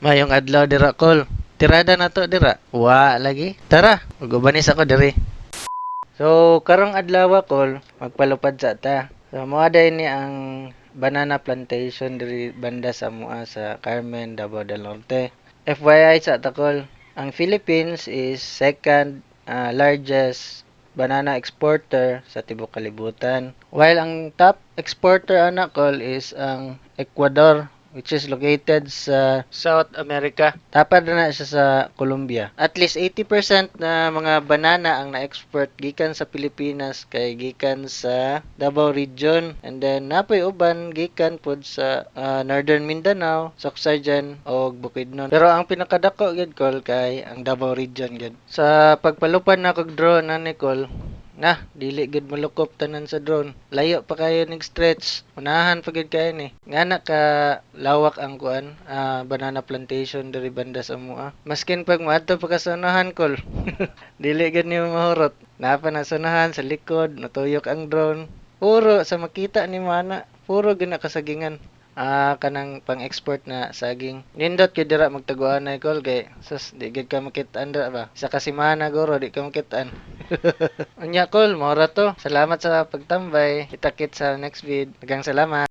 Mayong adlaw dira kol. Tirada na to dira. Wa lagi. Tara, ugubanis ako diri. So, karong adlaw kol, magpalupad sa ta. So, moaday ni ang banana plantation diri banda sa mua sa Carmen, Davao del Norte. FYI sa ta kol, ang Philippines is second largest banana exporter sa tibuok kalibutan. While ang top exporter ana kol is ang Ecuador, which is located sa South America. Tapad na siya sa Colombia. At least 80% na mga banana ang na-export gikan sa Pilipinas kay gikan sa Davao region. And then napoy uban gikan pod sa Northern Mindanao, Sorsogon o Bukidnon. Pero ang pinakadako gid kol kay ang Davao region gid. Sa pagpalupad na kog drone na Nicole, dili gid malukop tanan sa drone. Layo pa kayo ning stretch. Unahan pa gid kayo ni. Ngana ka lawak ang kuan, banana plantation diri banda sa mua. Maskin pag moadto pa ka sa unahan kol. Dili gid nimo mahurot. Napa na sa unahan sa likod, natuyok ang drone. Puro sa makita ni mana, puro gina kasagingan. Kanang pang-export na saging. Nindot gid dira magtaguanay kol kay sus di gid ka makitaan dira ba. Sa kasimana guro di ka makitaan. Unya kol, mora to. Salamat sa pagtambay. Kita-kit sa next vid. Daghang salamat.